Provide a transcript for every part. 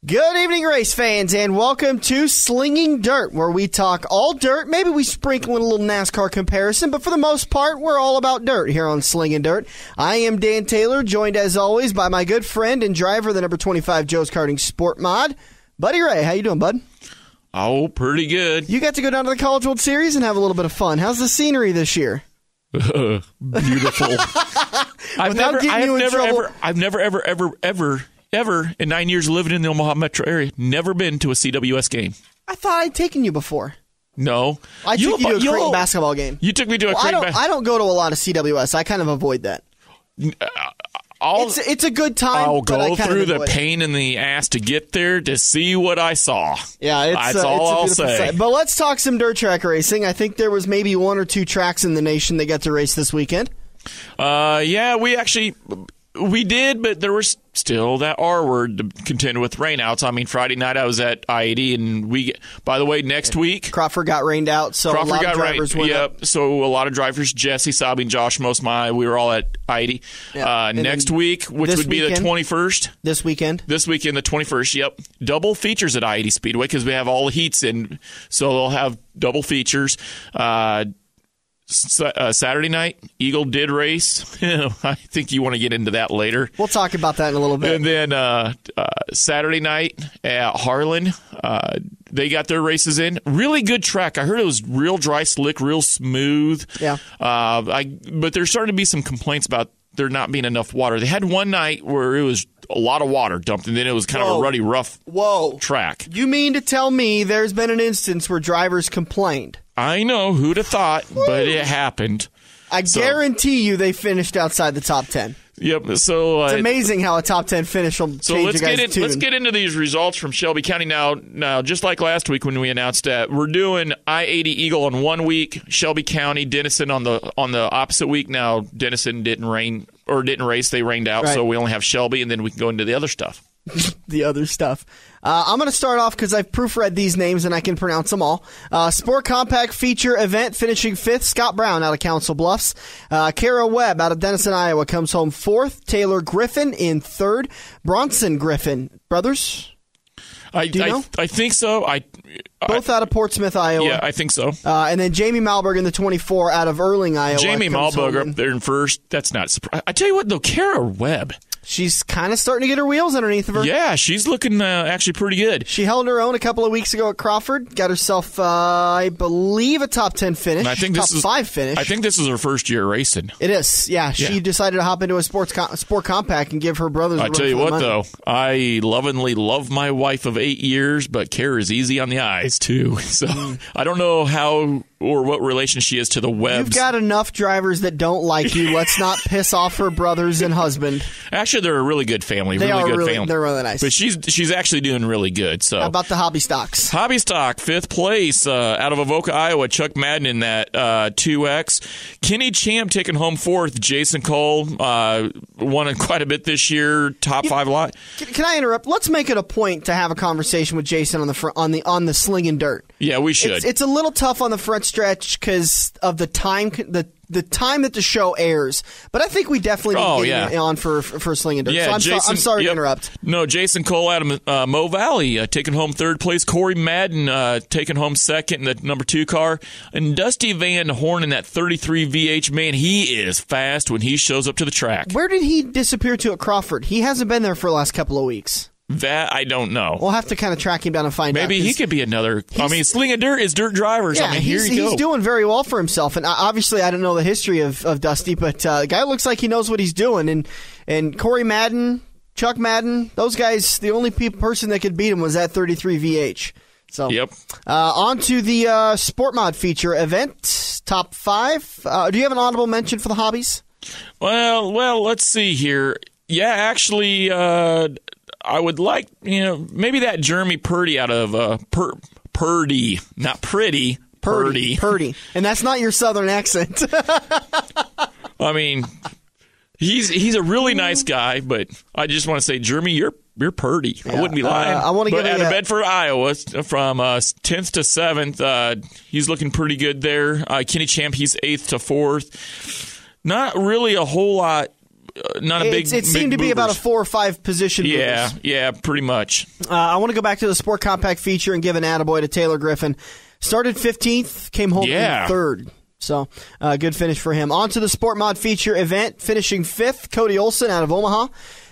Good evening, race fans, and welcome to Slinging Dirt, where we talk all dirt. Maybe we sprinkle in a little NASCAR comparison, but for the most part, we're all about dirt here on Slinging Dirt. I am Dan Taylor, joined as always by my good friend and driver, the number 25 Joe's Karting Sport Mod, Buddy Ray. How you doing, bud? Oh, pretty good. You got to go down to the College World Series and have a little bit of fun. How's the scenery this year? Beautiful. I've never, ever in 9 years living in the Omaha metro area, never been to a CWS game. I thought I'd taken you before. No. I took you to a Creighton basketball game. You took me to a Creighton basketball game. I don't go to a lot of CWS. I kind of avoid that. It's a good time. I'll go through the pain in the ass to get there to see what I saw. Yeah, that's all I'll say. Sight. But let's talk some dirt track racing. I think there was maybe one or two tracks in the nation that got to race this weekend. Yeah, we did, but there was still that R word to contend with rainouts. I mean, Friday night I was at I-80, and by the way, next week Crawford got rained out, so a lot of drivers went up. So a lot of drivers, Jesse, Sabi, and Josh, we were all at I-80. Yep. Next week, which would be the 21st. This weekend, the 21st, yep. Double features at I-80 Speedway because we have all the heats in, so they'll have double features. Saturday night, Eagle did race. I think you want to get into that later. We'll talk about that in a little bit. And then Saturday night at Harlan, they got their races in. Really good track. I heard it was real dry, slick, real smooth. Yeah. But there's starting to be some complaints about there not being enough water. They had one night where it was a lot of water dumped, and then it was kind of a ruddy, rough track. You mean to tell me there's been an instance where drivers complained? I know, who'd have thought, but it happened. I guarantee you they finished outside the top 10. Yep. So it's amazing how a top 10 finish will change a guy's tune. Let's get into these results from Shelby County now. Now, just like last week when we announced that, we're doing I-80 Eagle on 1 week, Shelby County, Denison on the opposite week. Now, Denison didn't race; they rained out, so we only have Shelby, and then we can go into the other stuff. The other stuff. I'm going to start off because I've proofread these names and I can pronounce them all. Sport Compact Feature Event finishing 5th. Scott Brown out of Council Bluffs. Kara Webb out of Denison, Iowa comes home 4th. Taylor Griffin in 3rd. Bronson Griffin. Brothers? Do you know? I think so. Both out of Portsmouth, Iowa. Yeah, I think so. And then Jamie Malberg in the 24 out of Erling, Iowa. Jamie Malberg up there in 1st. That's not surprising. I tell you what, though, Kara Webb. She's kind of starting to get her wheels underneath of her. Yeah, she's looking actually pretty good. She held her own a couple of weeks ago at Crawford. Got herself, I believe, a top 10 finish. And I think top 5 finish. I think this is her first year racing. It is, yeah. She decided to hop into a Sport Compact and give her brothers a run. I tell you what, money. though, I lovingly love my wife of 8 years, but Kara's easy on the eyes, too. So I don't know how or what relation she is to the Webbs. You've got enough drivers that don't like you. Let's not piss off her brothers and husband. Actually, they're a really good family. They're family. really nice. But she's actually doing really good. So how about the Hobby Stocks? Hobby Stock, 5th place out of Avoca, Iowa. Chuck Madden in that 2X. Kenny Champ taking home 4th. Jason Cole won quite a bit this year. Top 5 lot. Can I interrupt? Let's make it a point to have a conversation with Jason on the Slinging Dirt. Yeah, we should. It's a little tough on the front stretch because of the time that the show airs, but I think we definitely need to get on for Slinging Dirt. Yeah, so I'm sorry to interrupt. No, Jason Cole out of Mo Valley taking home 3rd place. Corey Madden taking home 2nd in the number 2 car. And Dusty Van Horn in that 33 VH. Man, he is fast when he shows up to the track. Where did he disappear to at Crawford? He hasn't been there for the last couple of weeks. That I don't know. We'll have to kind of track him down and find out. Maybe he could be another. I mean, Slinging Dirt is dirt drivers. Yeah, I mean, here you go. He's doing very well for himself. And obviously, I don't know the history of Dusty, but the guy looks like he knows what he's doing. And Corey Madden, Chuck Madden, those guys, the only person that could beat him was that 33 VH. So, on to the Sport Mod feature event, top 5. Do you have an honorable mention for the hobbies? Well, let's see here. Yeah, actually, I would like, maybe that Jeremy Purdy out of Purdy, not Pretty, Purdy. And that's not your southern accent. I mean, he's a really nice guy, but I just want to say, Jeremy, you're purdy. Yeah. I wouldn't be lying. I want to get out of Bedford, Iowa, from 10th to 7th. He's looking pretty good there. Kenny Champ, he's 8th to 4th. Not really a whole lot It seemed to be about a 4 or 5 position. Yeah, pretty much. I want to go back to the Sport Compact feature and give an attaboy to Taylor Griffin. Started 15th, came home in 3rd. So, good finish for him. On to the Sport Mod feature event, finishing 5th, Cody Olson out of Omaha.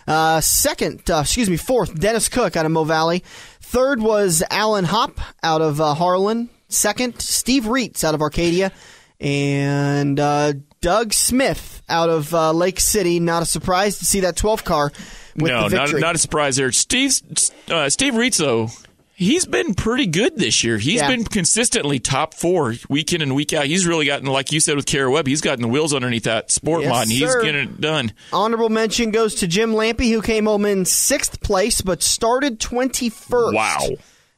4th, Dennis Cook out of Mo Valley. 3rd was Alan Hopp out of Harlan. 2nd, Steve Reitz out of Arcadia. And Doug Smith out of Lake City. Not a surprise to see that 12th car with the victory. Not a surprise there. Steve Reitz, though, he's been pretty good this year. He's been consistently top 4 week in and week out. He's really gotten, like you said with Kara Webb, he's gotten the wheels underneath that sport mod, and he's getting it done. Honorable mention goes to Jim Lampy, who came home in 6th place, but started 21st. Wow.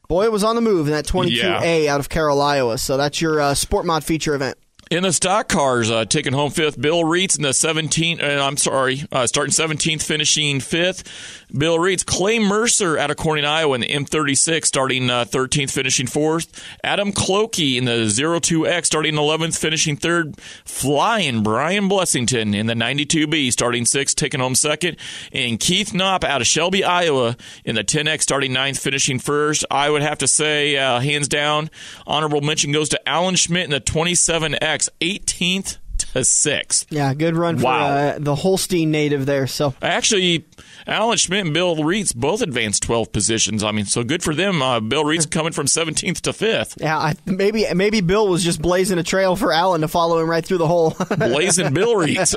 Boy, was on the move in that 22A out of Carroll, Iowa. So that's your Sport Mod feature event. In the stock cars, taking home 5th, Bill Reitz in the 17th. Starting 17th, finishing 5th. Bill Reitz. Clay Mercer out of Corning, Iowa in the M36, starting 13th, finishing 4th. Adam Clokey in the 02X, starting 11th, finishing 3rd. Flying Brian Blessington in the 92B, starting 6th, taking home 2nd. And Keith Knopp out of Shelby, Iowa in the 10X, starting 9th, finishing 1st. I would have to say, hands down, honorable mention goes to Alan Schmidt in the 27X. 18th to 6th. Yeah, good run for the Holstein native there. So actually, Alan Schmidt and Bill Reitz both advanced 12 positions. I mean, so good for them. Bill Reitz coming from 17th to 5th. Yeah, maybe Bill was just blazing a trail for Alan to follow him right through the hole. Blazing Bill Reitz.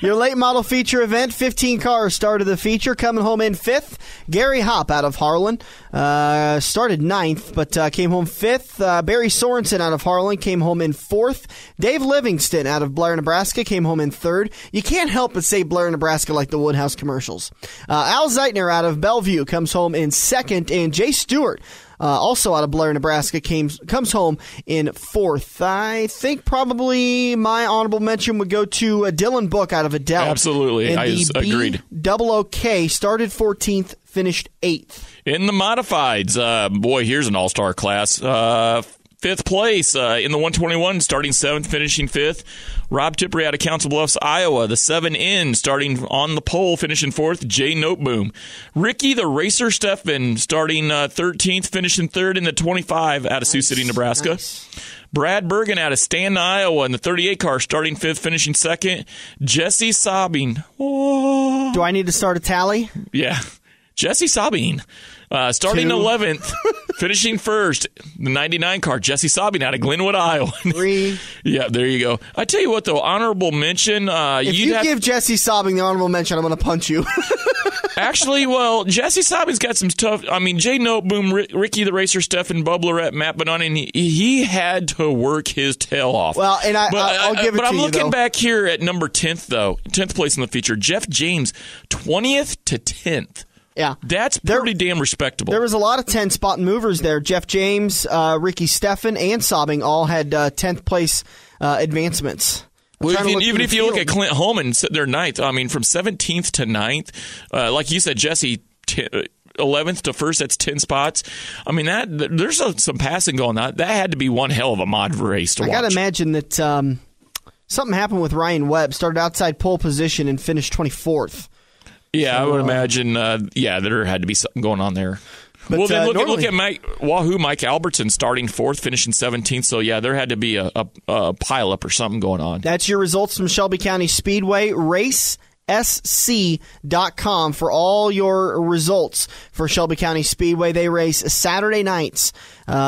Your late model feature event, 15 cars started the feature, coming home in 5th. Gary Hopp out of Harlan. Started 9th, but came home 5th. Barry Sorensen out of Harlan came home in 4th. Dave Livingston out of Blair, Nebraska came home in 3rd. You can't help but say Blair, Nebraska like the Woodhouse commercials. Al Zeitner out of Bellevue comes home in 2nd, and Jay Stewart, also out of Blair, Nebraska, comes home in 4th. I think probably my honorable mention would go to Dylan Book out of Adele. Absolutely, I agreed. B-OK started 14th, finished 8th. In the modifieds, boy, here's an all-star class. 5th place in the 121, starting 7th, finishing 5th. Rob Tippery out of Council Bluffs, Iowa. The 7N, starting on the pole, finishing 4th. Jay Noteboom. Ricky the Racer Steffen, starting 13th, finishing 3rd in the 25 out of Sioux City, Nebraska. Nice. Brad Bergen out of Stanton, Iowa in the 38 car, starting 5th, finishing 2nd. Jesse Sabine. Oh. Do I need to start a tally? Yeah. Jesse Sabine. Starting 11th, finishing 1st, the 99 car, Jesse Sabine out of Glenwood, Iowa. 3. Yeah, there you go. I tell you what, though, honorable mention. If you give Jesse Sabine the honorable mention, I'm going to punch you. Actually, well, Jesse Sabine's got some tough. I mean, Jay Noteboom, Ricky the Racer, Stefan Bub Lorette, Matt Bonani, he had to work his tail off. Well, and I'll give it to you. But I'm looking though. back here at number 10th, though. 10th place in the feature. Jeff James, 20th to 10th. Yeah. That's pretty damn respectable. There was a lot of 10 spot movers there. Jeff James, Ricky Steffen, and Sabing all had 10th place advancements. Well, even if you look at Clint Holman, they're 9th. I mean, from 17th to 9th, like you said, Jesse, 11th to 1st, that's 10 spots. I mean, there's some passing going on. That had to be one hell of a mod race to watch. I got to imagine that something happened with Ryan Webb. Started outside pole position and finished 24th. Yeah, I would imagine, there had to be something going on there. But, well, then look at Mike Albertson starting 4th, finishing 17th. So, yeah, there had to be a pileup or something going on. That's your results from Shelby County Speedway. RaceSC.com for all your results for Shelby County Speedway. They race Saturday nights,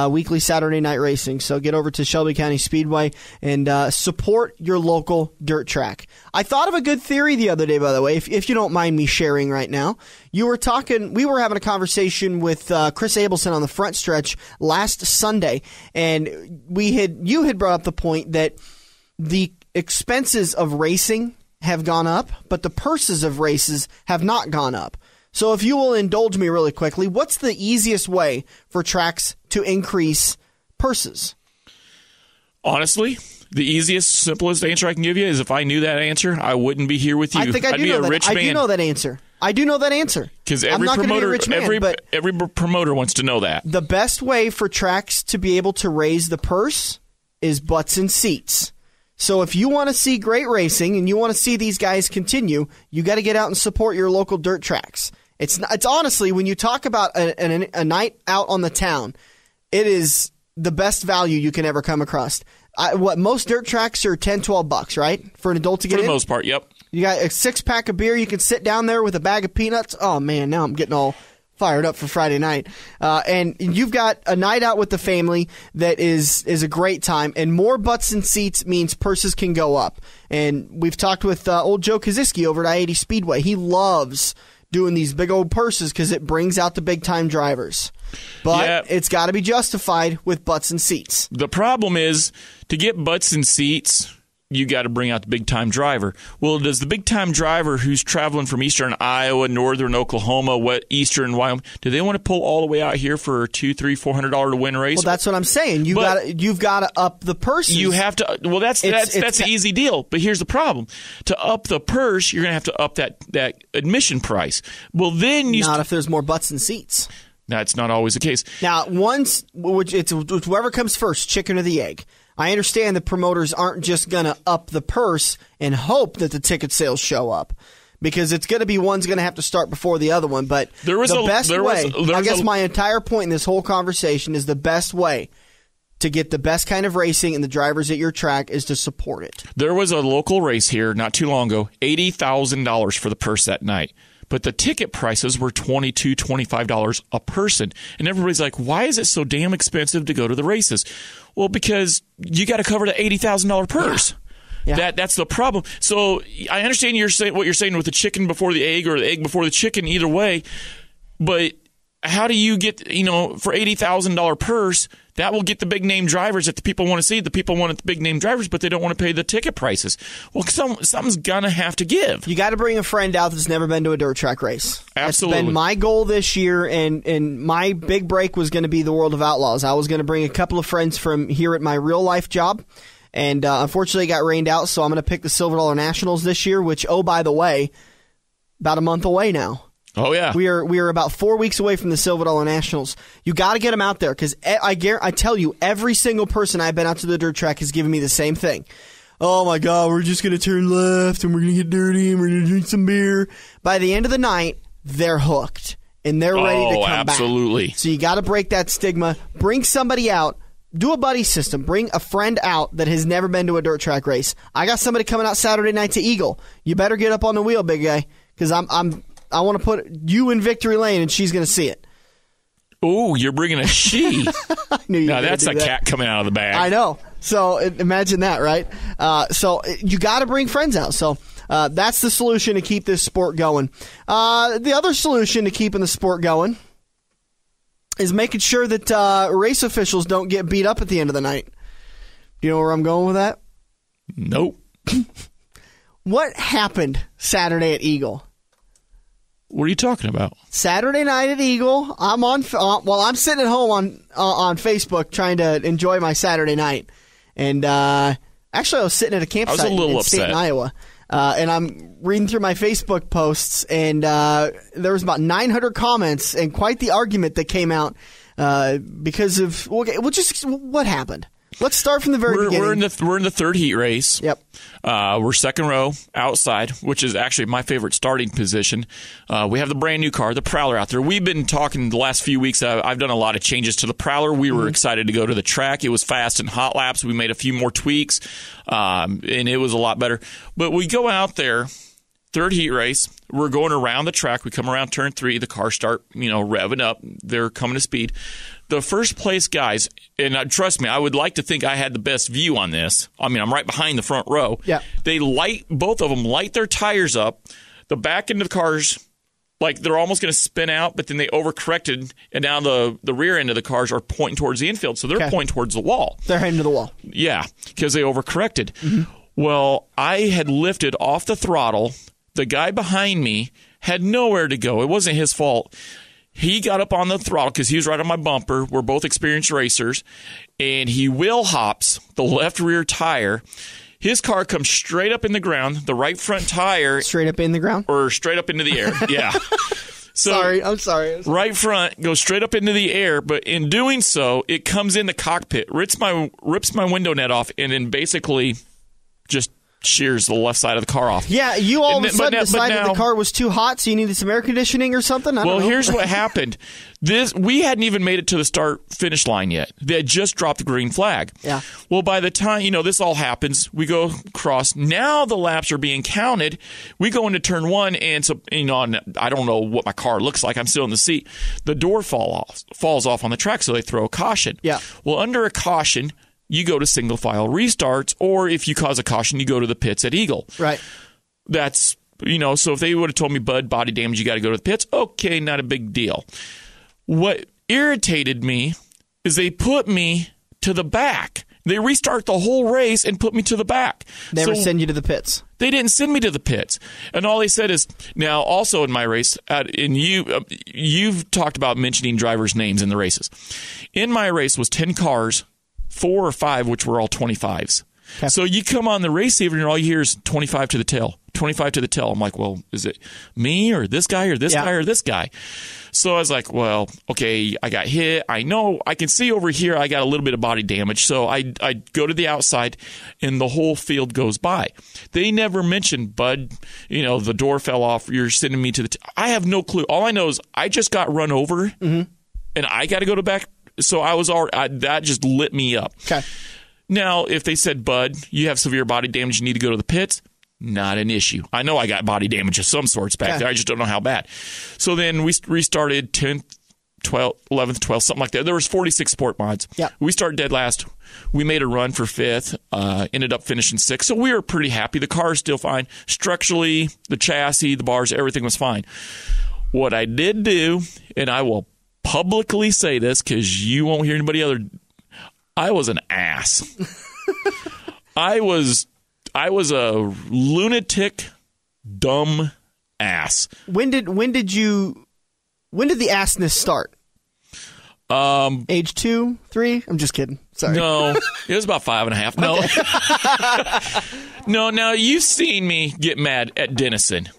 weekly Saturday night racing. So get over to Shelby County Speedway and support your local dirt track. I thought of a good theory the other day, by the way, if you don't mind me sharing right now. We were having a conversation with Chris Abelson on the front stretch last Sunday, and you had brought up the point that the expenses of racing have gone up, but the purses of races have not gone up. So if you will indulge me really quickly, what's the easiest way for tracks to increase purses? Honestly, the easiest, simplest answer I can give you is if I knew that answer, I wouldn't be here with you. I think I'd be a rich man. I do know that answer. Because every promoter wants to know that. The best way for tracks to be able to raise the purse is butts and seats. So if you want to see great racing and you want to see these guys continue, you got to get out and support your local dirt tracks. It's honestly, when you talk about a night out on the town, it is the best value you can ever come across. Most dirt tracks are $10-12, right? For an adult to get in? For the most part, yep. You got a 6-pack of beer. You can sit down there with a bag of peanuts. Oh, man, now I'm getting all fired up for Friday night. And you've got a night out with the family that is a great time. And more butts and seats means purses can go up. And we've talked with old Joe Kaziski over at I-80 Speedway. He loves doing these big old purses because it brings out the big-time drivers. But it's got to be justified with butts and seats. The problem is, to get butts and seats, you got to bring out the big-time driver. Well, does the big-time driver who's traveling from eastern Iowa, northern Oklahoma, eastern Wyoming, do they want to pull all the way out here for a $200, $300, $400 to win race? Well, that's what I'm saying. You've got to up the purses. You have to. Well, that's an easy deal. But here's the problem: to up the purse, you're going to have to up that admission price. Well, then not if there's more butts and seats. That's not always the case. Now, it's whoever comes first, chicken or the egg. I understand the promoters aren't just going to up the purse and hope that the ticket sales show up, because it's going to be one's going to have to start before the other one. But I guess my entire point in this whole conversation is the best way to get the best kind of racing and the drivers at your track is to support it. There was a local race here not too long ago, $80,000 for the purse that night. But the ticket prices were $22, $25 a person. And everybody's like, why is it so damn expensive to go to the races? Well, because you got to cover the $80,000 purse. Yeah. That's the problem. So I understand what you're saying with the chicken before the egg or the egg before the chicken, either way. But how do you get, for $80,000 purse, that will get the big name drivers that the people want to see. The people want the big name drivers, but they don't want to pay the ticket prices. Well, something's going to have to give. You got to bring a friend out that's never been to a dirt track race. Absolutely. That's been my goal this year, and my big break was going to be the World of Outlaws. I was going to bring a couple of friends from here at my real life job, and unfortunately it got rained out, so I'm going to pick the Silver Dollar Nationals this year, which, oh, by the way, about a month away now. Oh, yeah. We are about 4 weeks away from the Silver Dollar Nationals. You got to get them out there, because I tell you, every single person I've been out to the dirt track has given me the same thing. Oh, my God, we're just going to turn left, and we're going to get dirty, and we're going to drink some beer. By the end of the night, they're hooked, and they're ready to come back. Absolutely. So you got to break that stigma. Bring somebody out. Do a buddy system. Bring a friend out that has never been to a dirt track race. I got somebody coming out Saturday night to Eagle. You better get up on the wheel, big guy, because I want to put you in victory lane, and she's going to see it. Oh, you're bringing a she. I knew you. Now that's a cat coming out of the bag. I know. So imagine that, right? So you got to bring friends out. So that's the solution to keep this sport going. The other solution to keeping the sport going is making sure that race officials don't get beat up at the end of the night. Do you know where I'm going with that? Nope. What happened Saturday at Eagle? What are you talking about? Saturday night at Eagle. I'm sitting at home on Facebook trying to enjoy my Saturday night, and actually I was sitting at a campsite in Staten, Iowa, and I'm reading through my Facebook posts, and there was about 900 comments and quite the argument that came out because of what happened. Let's start from the very beginning. We're in the third heat race. Yep. We're second row outside, which is actually my favorite starting position. We have the brand new car, the Prowler, out there. We've been talking the last few weeks. I've done a lot of changes to the Prowler. We were excited to go to the track. It was fast and hot laps. We made a few more tweaks, and it was a lot better. But we go out there, third heat race. We're going around the track. We come around turn 3. The cars start, revving up. They're coming to speed. The first place guys, and trust me, I would like to think I had the best view on this. I mean, I'm right behind the front row. Yeah. Both of them light their tires up. The back end of the cars, like they're almost going to spin out, but then they overcorrected, and now the rear end of the cars are pointing towards the infield, so they're pointing towards the wall. They're heading to the wall. Yeah, because they overcorrected. Mm-hmm. Well, I had lifted off the throttle. The guy behind me had nowhere to go. It wasn't his fault. He got up on the throttle because he was right on my bumper. We're both experienced racers. And he wheel hops the left rear tire. His car comes straight up in the ground. The right front tire. Straight up in the ground? Or straight up into the air. Yeah. So I'm sorry. Right front goes straight up into the air. But in doing so, it comes in the cockpit, rips my window net off, and then basically just shears the left side of the car off. Yeah, you all of a sudden decided now, the car was too hot, so you needed some air conditioning or something? I don't know. Here's what happened. We hadn't even made it to the start-finish line yet. They had just dropped the green flag. Yeah. Well, by the time, this all happens, we go across. Now the laps are being counted. We go into turn one, and so, I don't know what my car looks like. I'm still in the seat. The door falls off on the track, so they throw a caution. Yeah. Well, under a caution, you go to single file restarts, or if you cause a caution, you go to the pits at Eagle. Right. That's, so if they would have told me, Bud, body damage, you got to go to the pits, okay, not a big deal. What irritated me is they put me to the back. They restart the whole race and put me to the back. They never send you to the pits. They didn't send me to the pits. And all they said is, now also in my race, you've talked about mentioning drivers' names in the races. In my race was 10 cars, 4 or 5, which were all 25s. Okay. So you come on the race evening and all you hear is 25 to the tail, 25 to the tail. I'm like, well, is it me or this guy or this guy or this guy? So I was like, well, okay, I got hit. I know I can see over here I got a little bit of body damage. So I go to the outside and the whole field goes by. They never mentioned, Bud, the door fell off. You're sending me to the I have no clue. All I know is I just got run over and I got to go to back. So I was that just lit me up. Okay. Now, if they said, Bud, you have severe body damage, you need to go to the pits, not an issue. I know I got body damage of some sorts back there. I just don't know how bad. So then we restarted 10th, 12th, 11th, 12th, something like that. There was 46 sport mods. Yeah. We started dead last. We made a run for 5th, ended up finishing 6th. So we were pretty happy. The car is still fine. Structurally, the chassis, the bars, everything was fine. What I did do, and I will publicly say this because you won't hear anybody other. I was an ass. I was a lunatic, dumb ass. When did the assness start? Age 2, 3? I'm just kidding. Sorry. No, it was about 5.5. No. Okay. No, now you've seen me get mad at Denison.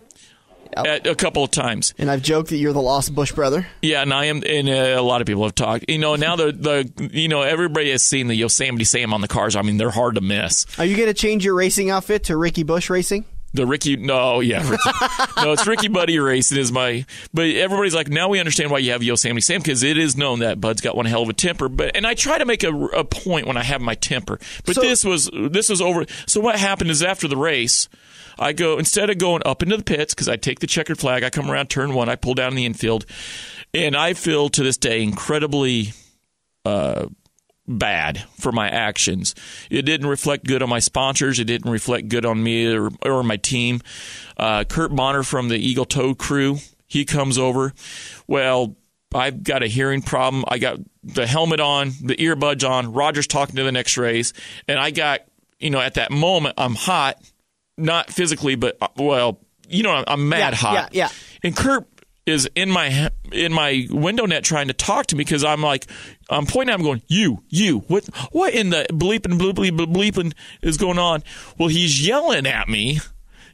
Yep. A couple of times. And I've joked that you're the lost Bush brother. Yeah, and I am, and a lot of people have talked. Now everybody has seen the Yosemite Sam on the cars. I mean, they're hard to miss. Are you going to change your racing outfit to Ricky Bush Racing? No, it's Ricky Buddy Racing is but everybody's like, now we understand why you have Yosemite Sam, because it is known that Bud's got one hell of a temper. And I try to make a point when I have my temper, but this was over. So what happened is after the race, I go, instead of going up into the pits, because I take the checkered flag, I come around turn 1, I pull down in the infield, and I feel to this day incredibly bad for my actions. It didn't reflect good on my sponsors. It didn't reflect good on me or my team. Kurt Bonner from the Eagle Tow crew, he comes over. Well, I've got a hearing problem. I got the helmet on, the earbuds on. Roger's talking to the next race, and I got, at that moment, I'm hot. Not physically, but I'm mad hot. Yeah. And Kurt is in my window net trying to talk to me because I'm pointing at him going, you, what in the bleeping is going on? Well, he's yelling at me.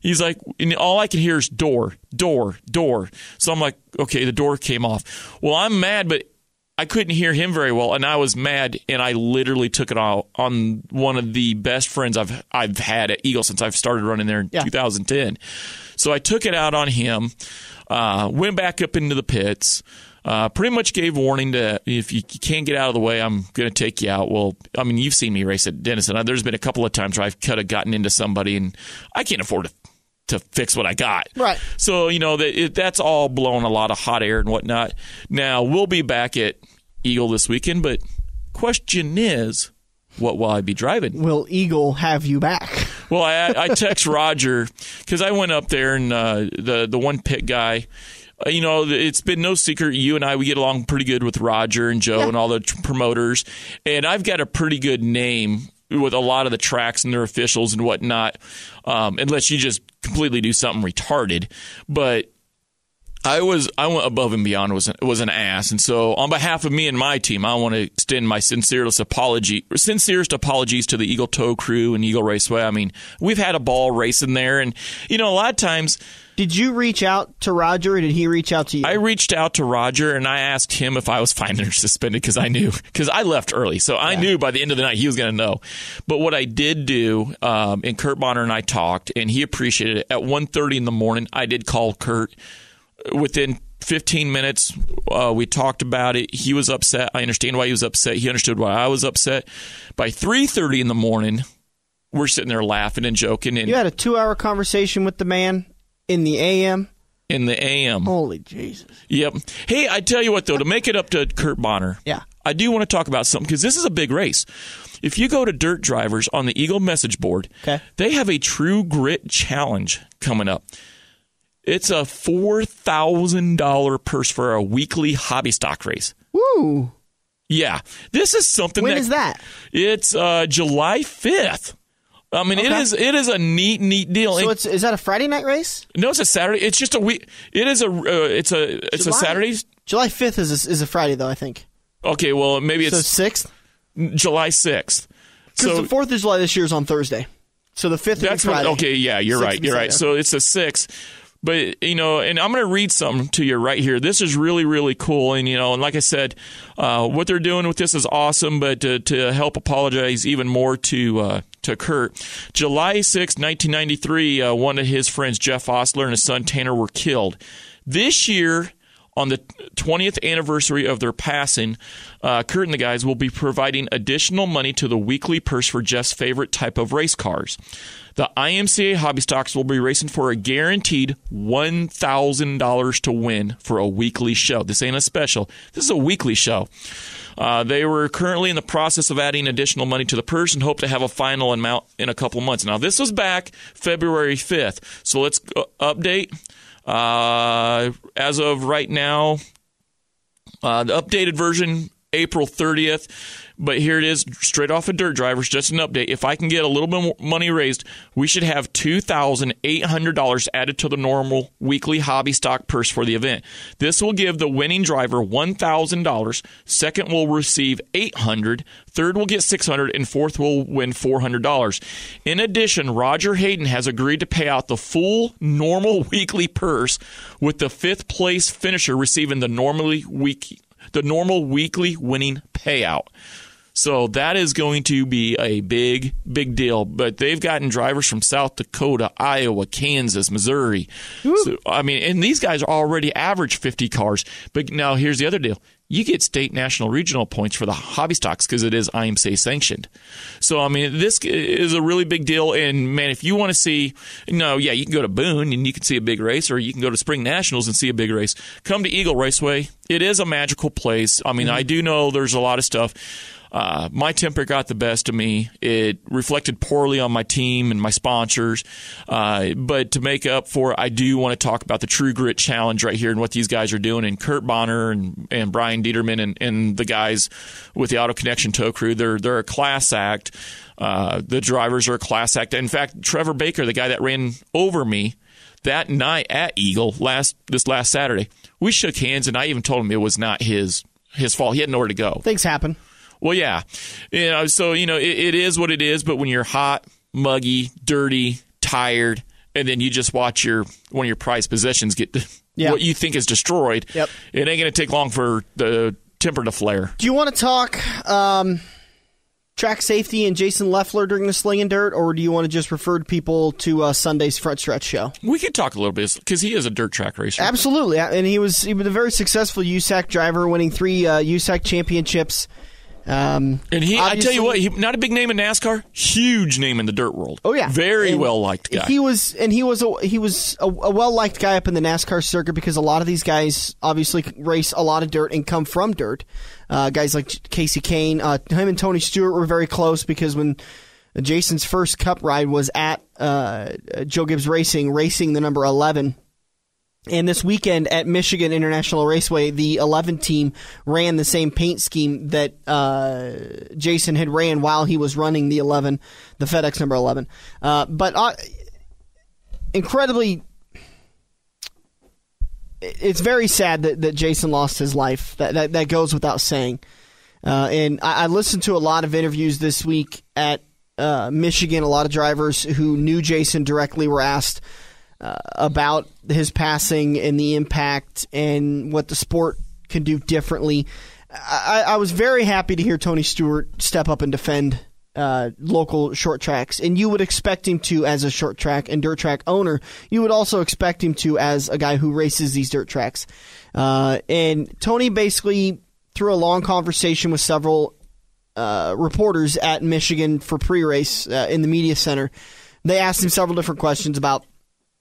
He's like, and all I can hear is door. So I'm like, okay, the door came off. Well, I'm mad, but I couldn't hear him very well, and I was mad, and I literally took it out on one of the best friends I've had at Eagle since I've started running there in 2010. So I took it out on him, went back up into the pits, pretty much gave warning that if you can't get out of the way, I'm going to take you out. Well, I mean, you've seen me race at Denison. There's been a couple of times where I've could have gotten into somebody, and I can't afford to fix what I got. Right. So, that's all blowing a lot of hot air and whatnot. Now, we'll be back at Eagle this weekend, but question is, what will I be driving? Will Eagle have you back? Well, I text Roger because I went up there and the one pit guy, it's been no secret. You and we get along pretty good with Roger and Joe and all the promoters. And I've got a pretty good name with a lot of the tracks and their officials and whatnot, unless you just completely do something retarded. But I went above and beyond. Was an ass, and so on behalf of me and my team, I want to extend my sincerest apologies to the Eagle Tow Crew and Eagle Raceway. I mean, we've had a ball racing there, and a lot of times. Did you reach out to Roger, or did he reach out to you? I reached out to Roger, and I asked him if I was fined or suspended because I left early, so I knew by the end of the night he was going to know. But what I did do, and Kurt Bonner and I talked, and he appreciated it. At 1:30 in the morning, I did call Kurt. Within 15 minutes, we talked about it. He was upset. I understand why he was upset. He understood why I was upset. By 3:30 in the morning, we're sitting there laughing and joking. And you had a 2-hour conversation with the man in the AM? In the AM. Holy Jesus. Yep. Hey, I tell you what, though, to make it up to Kurt Bonner, I do want to talk about something because this is a big race. If you go to Dirt Drivers on the Eagle message board, they have a True Grit Challenge coming up. It's a $4,000 purse for a weekly hobby stock race. Woo! Yeah, this is something. When is that? It's July 5th. I mean, it is a neat deal. So is that a Friday night race? No, it's a Saturday. It's just a week. It is it's a Saturday. July 5th is a Friday though, I think. Okay, well maybe it's 6th. July 6th. Because the 4th of July this year is on Thursday, so the 5th is Friday. Okay, yeah, you're right. You're right. So it's the 6th. But, and I'm going to read something to you right here. This is really, really cool. And, and like I said, what they're doing with this is awesome. But to help apologize even more to Kurt, July 6, 1993, one of his friends, Jeff Ostler, and his son Tanner were killed. This year, on the 20th anniversary of their passing, Kurt and the guys will be providing additional money to the weekly purse for Jeff's favorite type of race cars. The IMCA Hobby Stocks will be racing for a guaranteed $1,000 to win for a weekly show. This ain't a special. This is a weekly show. They were currently in the process of adding additional money to the purse and hope to have a final amount in a couple months. Now, this was back February 5th. So let's update. As of right now, the updated version, April 30th. But here it is, straight off of Dirt Drivers, just an update. If I can get a little bit more money raised, we should have $2,800 added to the normal weekly hobby stock purse for the event. This will give the winning driver $1,000. Second will receive $800. Third will get $600, and fourth will win $400. In addition, Roger Hayden has agreed to pay out the full normal weekly purse, with the fifth place finisher receiving the normal weekly winning payout. So that is going to be a big, big deal. But they've gotten drivers from South Dakota, Iowa, Kansas, Missouri. So, I mean, and these guys are already average 50 cars. But now here's the other deal. You get state, national, regional points for the hobby stocks because it is IMCA sanctioned. So, I mean, this is a really big deal. And, man, if you want to see, you can go to Boone and you can see a big race, or you can go to Spring Nationals and see a big race. Come to Eagle Raceway. It is a magical place. I mean, I do know there's a lot of stuff. My temper got the best of me. It reflected poorly on my team and my sponsors. But to make up for it, I do want to talk about the True Grit Challenge right here and what these guys are doing. And Kurt Bonner and Brian Dieterman and the guys with the Auto Connection Tow Crew, they're a class act. The drivers are a class act. In fact, Trevor Baker, the guy that ran over me that night at Eagle this last Saturday, we shook hands, and I even told him it was not his fault. He had nowhere to go. Things happen. Well, yeah. So, it is what it is, but when you're hot, muggy, dirty, tired, and then you just watch one of your prized possessions get what you think is destroyed, it ain't going to take long for the temper to flare. Do you want to talk track safety and Jason Leffler during the SlinginDirt, or do you want to just refer people to Sunday's Front Stretch show? We could talk a little bit, because he is a dirt track racer. Absolutely, and he was a very successul USAC driver, winning 3 USAC championships. And I tell you what, not a big name in NASCAR, huge name in the dirt world. Oh yeah, very well liked guy. He was a well liked guy up in the NASCAR circuit, because a lot of these guys obviously race a lot of dirt and come from dirt. Guys like Casey Kane, him and Tony Stewart were very close, because when Jason's first Cup ride was at Joe Gibbs racing the number 11. And this weekend at Michigan International Raceway, the 11 team ran the same paint scheme that Jason had ran while he was running the 11, the FedEx number 11. But incredibly it's very sad that Jason lost his life. That goes without saying. And I listened to a lot of interviews this week at Michigan. A lot of drivers who knew Jason directly were asked about his passing and the impact and what the sport can do differently. I was very happy to hear Tony Stewart step up and defend local short tracks, and you would expect him to as a short track and dirt track owner. You would also expect him to as a guy who races these dirt tracks. And Tony basically, through a long conversation with several reporters at Michigan for pre-race in the media center, they asked him several different questions about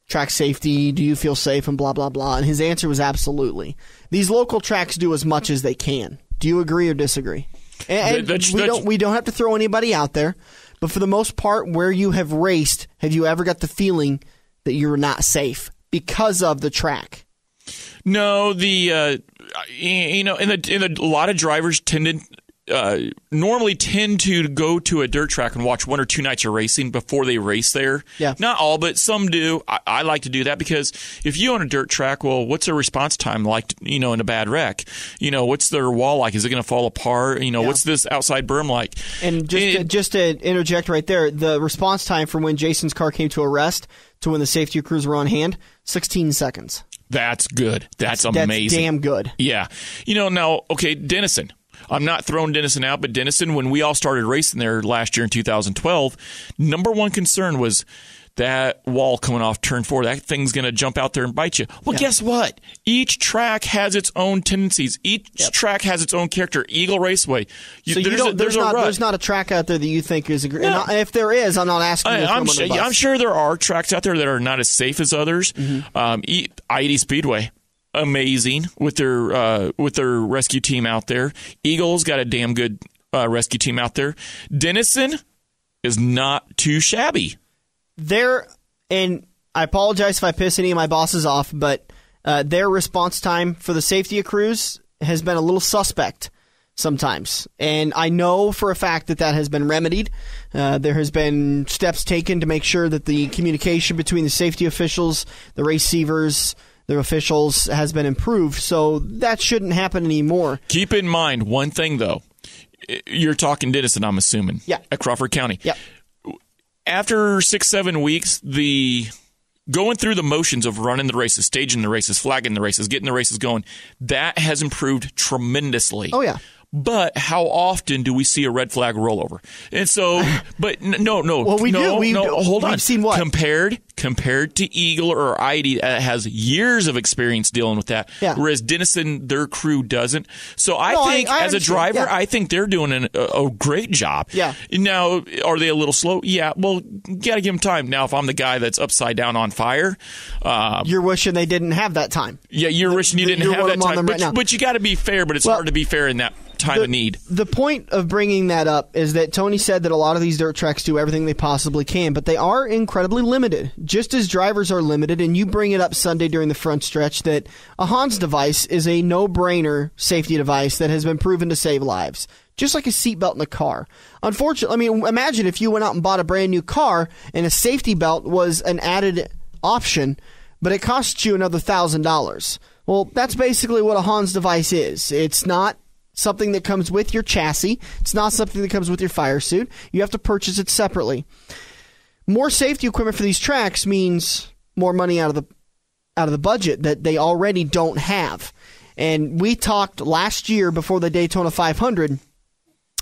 track safety, do you feel safe, and blah, blah, blah. And his answer was absolutely. These local tracks do as much as they can. Do you agree or disagree? And we don't have to throw anybody out there, but for the most part, where you have raced, have you ever got the feeling that you're not safe because of the track? No, a lot of drivers normally tend to go to a dirt track and watch 1 or 2 nights of racing before they race there. Yeah. Not all, but some do. I like to do that because if you own a dirt track, well, what's their response time like, in a bad wreck? What's their wall like? Is it going to fall apart? What's this outside berm like? And just to interject right there, the response time from when Jason's car came to a rest to when the safety crews were on hand, 16 seconds. That's good. That's amazing. That's damn good. Yeah. Now, okay, Denison. I'm not throwing Denison out, but Denison, when we all started racing there last year in 2012, number one concern was that wall coming off turn 4. That thing's going to jump out there and bite you. Well, Guess what? Each track has its own tendencies. Each track has its own character. Eagle Raceway. There's not a track out there that you think is a great. No. If there is, I'm not asking you to throw them on the bus. I'm sure there are tracks out there that are not as safe as others. Mm-hmm. I-80 Speedway. Amazing with their rescue team out there. Eagle's got a damn good rescue team out there. Denison is not too shabby. And I apologize if I piss any of my bosses off, but their response time for the safety of crews has been a little suspect sometimes. And I know for a fact that has been remedied. There has been steps taken to make sure that the communication between the safety officials, the receivers, the officials has been improved, so that shouldn't happen anymore. Keep in mind one thing, though. You're talking Denison, I'm assuming. Yeah. At Crawford County. Yeah. After 6-7 weeks, going through the motions of running the races, staging the races, flagging the races, getting the races going, that has improved tremendously. Oh, yeah. But how often do we see a red flag rollover? And so, but no. Well, we do. Hold on. We've seen what? Compared to Eagle or I-80 that has years of experience dealing with that, whereas Denison, their crew doesn't. So I think as a driver, I think they're doing a great job. Yeah. Now, are they a little slow? Yeah. Well, got to give them time. Now, if I'm the guy that's upside down on fire. You're wishing they didn't have that time. Yeah, you're wishing you didn't have that time. But you got to be fair, but it's hard to be fair in that time of need. The point of bringing that up is that Tony said that a lot of these dirt tracks do everything they possibly can, but they are incredibly limited, just as drivers are limited. And you bring it up Sunday during the front stretch that a Hans device is a no-brainer safety device that has been proven to save lives, just like a seatbelt in a car. Unfortunately, imagine if you went out and bought a brand new car and a safety belt was an added option, but it costs you another $1,000. Well, that's basically what a Hans device is. It's not something that comes with your chassis. It's not something that comes with your fire suit. You have to purchase it separately. More safety equipment for these tracks means more money out of the budget that they already don't have. And we talked last year before the Daytona 500,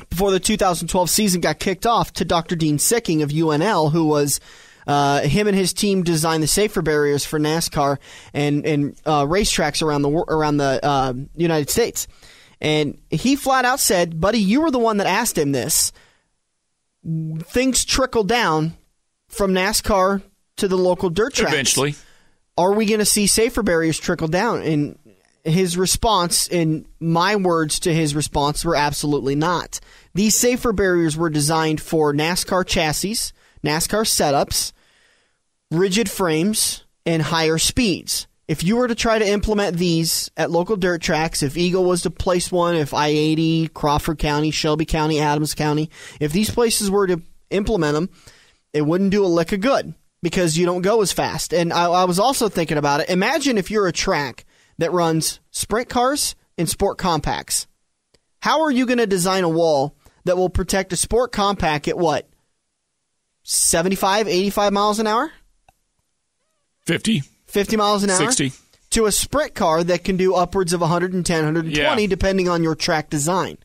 before the 2012 season got kicked off, to Dr. Dean Sicking of UNL, who was him and his team designed the safer barriers for NASCAR and racetracks around the United States. And he flat out said, buddy, you were the one that asked him this. Things trickle down from NASCAR to the local dirt tracks. Eventually. Are we going to see safer barriers trickle down? And his response, in my words to his response, were absolutely not. These safer barriers were designed for NASCAR chassis, NASCAR setups, rigid frames, and higher speeds. If you were to try to implement these at local dirt tracks, if Eagle was to place one, if I-80, Crawford County, Shelby County, Adams County, if these places were to implement them, it wouldn't do a lick of good because you don't go as fast. And I was also thinking about it. Imagine if you're a track that runs sprint cars and sport compacts. How are you going to design a wall that will protect a sport compact at what? 75, 85 miles an hour? 50 miles an hour? 60. To a sprint car that can do upwards of 110, 120, depending on your track design.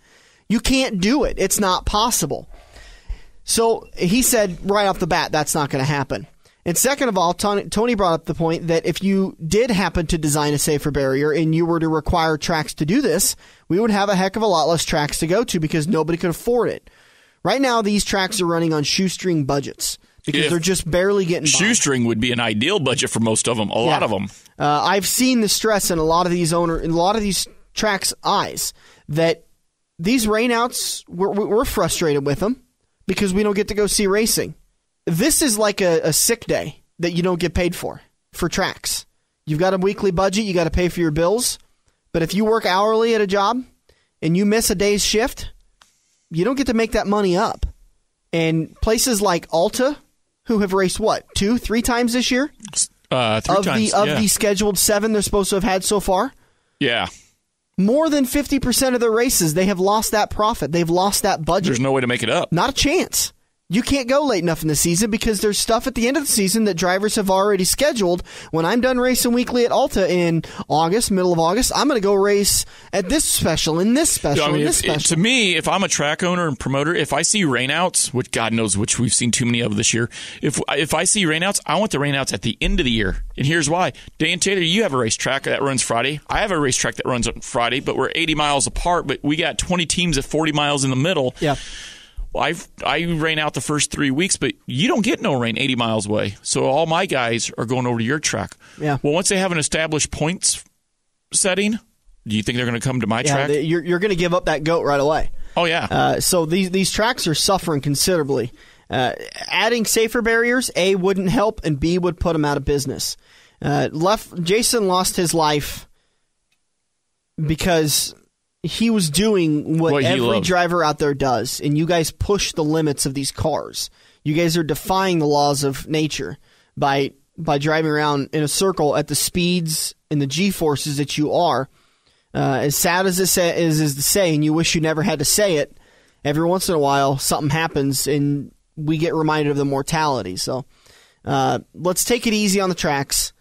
You can't do it. It's not possible. So he said right off the bat, that's not going to happen. And second of all, Tony brought up the point that if you did happen to design a safer barrier and you were to require tracks to do this, we would have a heck of a lot less tracks to go to because nobody could afford it. Right now, these tracks are running on shoestring budgets because they're just barely getting by. Shoestring would be an ideal budget for most of them, a lot of them. I've seen the stress in a lot of these tracks' eyes that these rainouts, we're frustrated with them because we don't get to go see racing. This is like a sick day that you don't get paid for tracks. You've got a weekly budget, you got to pay for your bills, but if you work hourly at a job and you miss a day's shift, you don't get to make that money up. And places like Alta, who have raced, 2-3 times this year? 3 times, Of the scheduled 7 they're supposed to have had so far? Yeah. More than 50% of their races, they have lost that profit. They've lost that budget. There's no way to make it up. Not a chance. You can't go late enough in the season because there's stuff at the end of the season that drivers have already scheduled. When I'm done racing weekly at Alta in August, middle of August, I'm going to go race at this special, and this special, and this special. To me, if I'm a track owner and promoter, if I see rainouts, which God knows which we've seen too many of this year, if I see rainouts, I want the rainouts at the end of the year. And here's why. Dan Taylor, you have a racetrack that runs Friday. I have a racetrack that runs on Friday, but we're 80 miles apart, but we got 20 teams at 40 miles in the middle. Yeah. Well, I rain out the first 3 weeks, but you don't get no rain 80 miles away. So all my guys are going over to your track. Yeah. Well, once they have an established points setting, do you think they're going to come to my track? You're going to give up that goat right away. Oh, yeah. So these tracks are suffering considerably. Adding safer barriers, A, wouldn't help, and B, would put them out of business. Jason lost his life because he was doing what every driver out there does, and you guys push the limits of these cars. You guys are defying the laws of nature by driving around in a circle at the speeds and the G-forces that you are. As sad as this is to say, and you wish you never had to say it, every once in a while something happens, and we get reminded of the mortality. So let's take it easy on the tracks.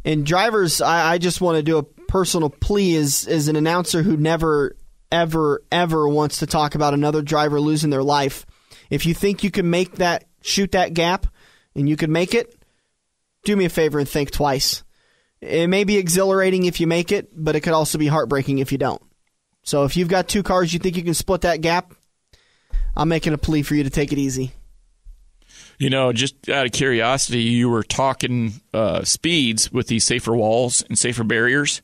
And drivers, I just want to do a personal plea as an announcer who never, ever, ever wants to talk about another driver losing their life. If you think you can shoot that gap, and you can make it, do me a favor and think twice. It may be exhilarating if you make it, but it could also be heartbreaking if you don't. So if you've got 2 cars, you think you can split that gap, I'm making a plea for you to take it easy. You know, just out of curiosity, you were talking speeds with these safer walls and safer barriers.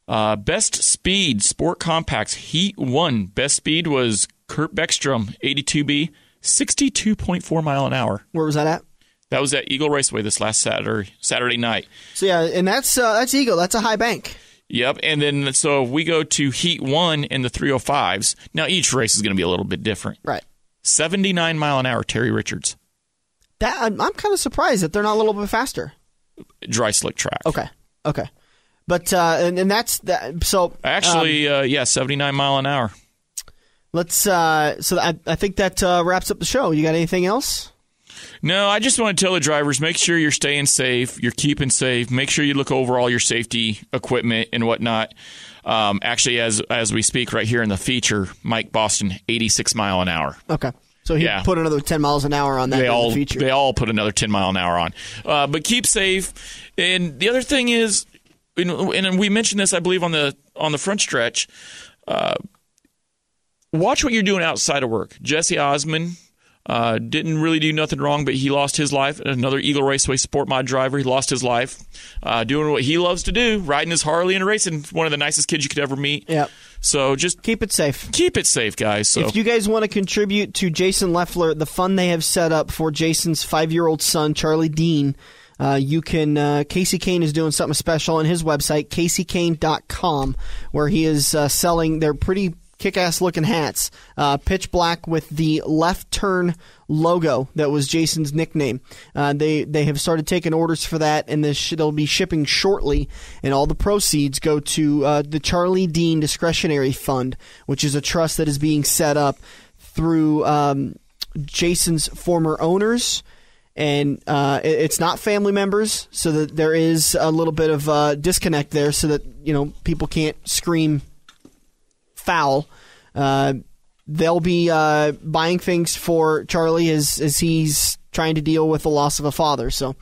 Best speed, Sport Compacts, Heat 1. Best speed was Kurt Beckstrom, 82B, 62.4 mile an hour. Where was that at? That was at Eagle Raceway this last Saturday night. So, yeah, and that's Eagle. That's a high bank. Yep, and then so if we go to Heat 1 in the 305s, now each race is going to be a little bit different. Right. 79 mile an hour, Terry Richards. I'm kind of surprised that they're not a little bit faster. Dry slick track. Okay. But and that's that. So actually, 79 mile an hour. Let's. So I think that wraps up the show. You got anything else? No, I just want to tell the drivers, make sure you're staying safe, you're keeping safe, make sure you look over all your safety equipment and whatnot. Actually, as we speak right here in the feature, Mike Boston, 86 mile an hour. Okay. So he put another 10 miles an hour on that feature. They all put another 10 mile an hour on. But keep safe. And the other thing is, and we mentioned this, I believe, on the front stretch, watch what you're doing outside of work. Jesse Osman didn't really do nothing wrong, but he lost his life. Another Eagle Raceway Sport Mod driver, he lost his life doing what he loves to do, riding his Harley and racing. One of the nicest kids you could ever meet. Yep. So just keep it safe. Keep it safe, guys. So if you guys want to contribute to Jason Leffler, the fund they have set up for Jason's 5-year-old son, Charlie Dean, you can. Casey Kane is doing something special on his website, CaseyKane.com, where he is selling. They're pretty kick-ass looking hats, pitch black with the left turn logo that was Jason's nickname. They have started taking orders for that, and they'll be shipping shortly, and all the proceeds go to the Charlie Dean Discretionary Fund, which is a trust that is being set up through Jason's former owners, and it's not family members, so that there is a little bit of disconnect there, so that people can't scream foul. They'll be buying things for Charlie as he's trying to deal with the loss of a father. So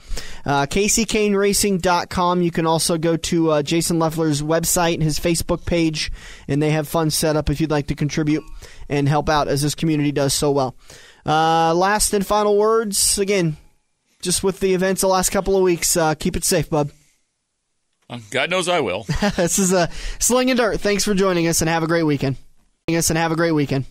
CaseyCaneRacing.com. You can also go to Jason Leffler's website, his Facebook page, and they have funds set up if you'd like to contribute and help out, as this community does so well. Last and final words, again, just with the events the last couple of weeks, keep it safe, bub. God knows I will. This is Slinging Dirt. Thanks for joining us, and have a great weekend. Have a great weekend.